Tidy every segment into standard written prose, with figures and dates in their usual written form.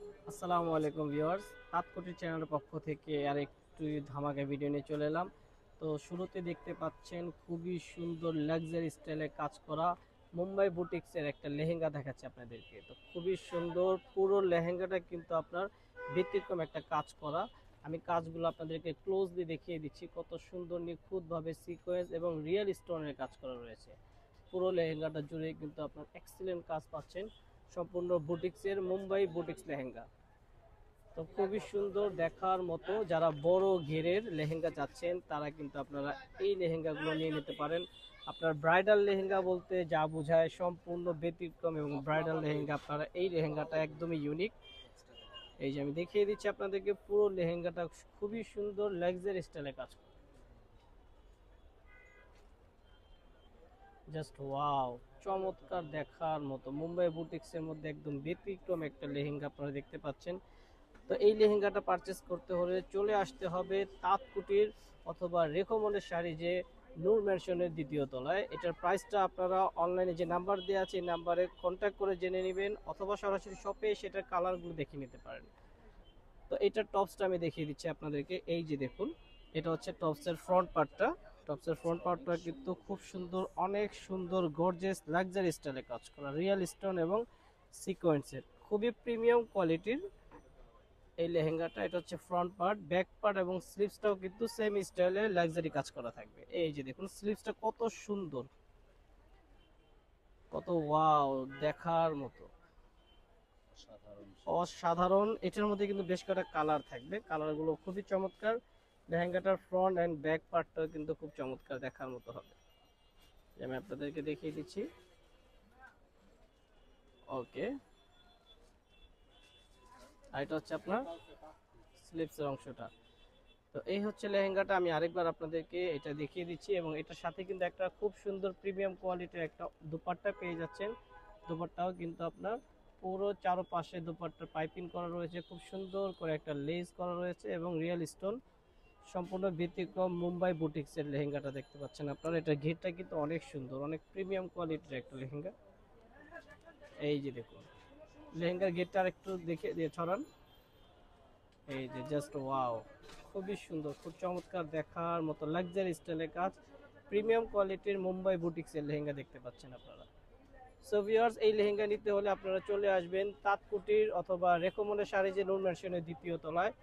আসসালামু আলাইকুম ভিউয়ার্স, তাৎকুটি চ্যানেলের পক্ষ থেকে আর একটু ধামাকা ভিডিও নিয়ে চলে এলাম। তো শুরুতে দেখতে পাচ্ছেন খুবই সুন্দর লাক্সারি স্টাইলে কাজ করা মুম্বাই বুটিক্সের একটা লেহেঙ্গা দেখাচ্ছে আপনাদেরকে। তো খুবই সুন্দর, পুরো লেহেঙ্গাটা কিন্তু আপনার ব্যতিক্রম একটা কাজ করা। আমি কাজগুলো আপনাদেরকে ক্লোজলি দেখিয়ে দিচ্ছি, কত সুন্দর নিখুঁতভাবে সিকোয়েন্স এবং রিয়েল স্টোনের কাজ করা রয়েছে। পুরো লেহেঙ্গাটা জুড়ে কিন্তু আপনার এক্সিলেন্ট কাজ পাচ্ছেন, সম্পূর্ণ বুটিক্সের মুম্বাই বুটিক্স লেহেঙ্গা। তো খুবই সুন্দর দেখার মতো, যারা বড় ঘেরের লেহেঙ্গা চাচ্ছেন তারা কিন্তু আপনারা এই লেহেঙ্গাগুলো নিয়ে নিতে পারেন। আপনার ব্রাইডাল লেহেঙ্গা বলতে যা বোঝায় সম্পূর্ণ ব্যতিক্রম, এবং ব্রাইডাল লেহেঙ্গা আপনারা এই লেহেঙ্গাটা একদমই ইউনিক। এই যে আমি দেখিয়ে দিচ্ছি আপনাদেরকে, পুরো লেহেঙ্গাটা খুবই সুন্দর লাক্সারি স্টাইলে কাজ করে। জাস্ট ওয়াও, চমৎকার দেখার মতো মুম্বাই বুটিক্সের মধ্যে একদম ব্যতিক্রম একটা লেহেঙ্গা আপনারা দেখতে পাচ্ছেন। তো এই লেহেঙ্গাটা পারচেস করতে হলে চলে আসতে হবে তাঁতকুটির অথবা রেখমনের শাড়ি, যে নূর ম্যানশনের দ্বিতীয় তলায়। এটার প্রাইসটা আপনারা অনলাইনে যে নাম্বার দেওয়া আছে এই নাম্বারে কন্ট্যাক্ট করে জেনে নেবেন, অথবা সরাসরি শপে সেটার কালারগুলো দেখে নিতে পারেন। তো এটার টপসটা আমি দেখিয়ে দিচ্ছি আপনাদেরকে। এই যে দেখুন, এটা হচ্ছে টপসের ফ্রন্ট পার্টটা। টপসের ফ্রন্ট পার্টটা কিন্তু খুব সুন্দর, অনেক সুন্দর গর্জিয়াস লাক্সারি স্টাইলে কাজ করা, রিয়েল স্টোন এবং সিকোয়েন্সের খুবই প্রিমিয়াম কোয়ালিটির এই লেহেঙ্গাটা। এটা হচ্ছে ফ্রন্ট পার্ট, ব্যাক পার্ট এবং স্লিভসটাও কিন্তু সেম স্টাইলে লাক্সারি কাজ করা থাকবে। এই যে দেখুন স্লিভসটা কত সুন্দর, কত ওয়াও দেখার মতো, অসাধারণ। এটার মধ্যে কিন্তু বেশ কয়েকটা কালার থাকবে, কালারগুলো খুবই চমৎকার। লেহেঙ্গাটার ফ্রন্ট অ্যান্ড ব্যাক পার্টটাও কিন্তু খুব চমৎকার দেখার মতো হবে। আমি আপনাদেরকে দেখিয়ে দিচ্ছি। ওকে, আর এটা হচ্ছে আপনার স্লিভসের অংশটা। তো এই হচ্ছে লেহেঙ্গাটা, আমি আরেকবার আপনাদেরকে এটা দেখিয়ে দিচ্ছি। এবং এটার সাথে কিন্তু একটা খুব সুন্দর প্রিমিয়াম কোয়ালিটির একটা দুপাট্টা পেয়ে যাচ্ছেন। দুপাট্টাও কিন্তু আপনার পুরো চারপাশে দুপাট্টার পাইপিং করা রয়েছে, খুব সুন্দর করে একটা লেস করা রয়েছে এবং রিয়েল স্টোন, সম্পূর্ণ ব্যতিক্রম মুম্বাই বুটিক্সের লেহেঙ্গাটা দেখতে পাচ্ছেন আপনারা। এটা ঘেরটা কিন্তু অনেক সুন্দর, অনেক প্রিমিয়াম কোয়ালিটির একটা লেহেঙ্গা। এই যে দেখুন লেহেঙ্গার ঘেরটা আর একটু দেখে দিয়ে ছড়ান। এই যে জাস্ট ওয়াও, খুবই সুন্দর, খুব চমৎকার দেখার মতো লাক্সারি স্টাইলের কাজ, প্রিমিয়াম কোয়ালিটির মুম্বাই বুটিক্সের লেহেঙ্গা দেখতে পাচ্ছেন আপনারা। সো ভিউয়ার্স, এই লেহেঙ্গা নিতে হলে আপনারা চলে আসবেন তাঁতকুটির অথবা রেকমনের শাড়ি, যে নূর ম্যানশনের দ্বিতীয় তলায়।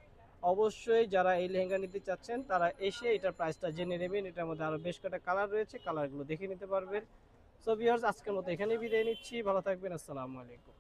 অবশ্যই যারা এই লেহেঙ্গা নিতে চাচ্ছেন তারা এসে এটার প্রাইসটা জেনে নেবেন। এটার মধ্যে আরো বেশ কয়েকটা কালার রয়েছে, কালারগুলো দেখে নিতে পারবেন। সো ভিউয়ার্স, আজকের মতো এখানেই বিদায় নিচ্ছি, ভালো থাকবেন, আসসালামু আলাইকুম।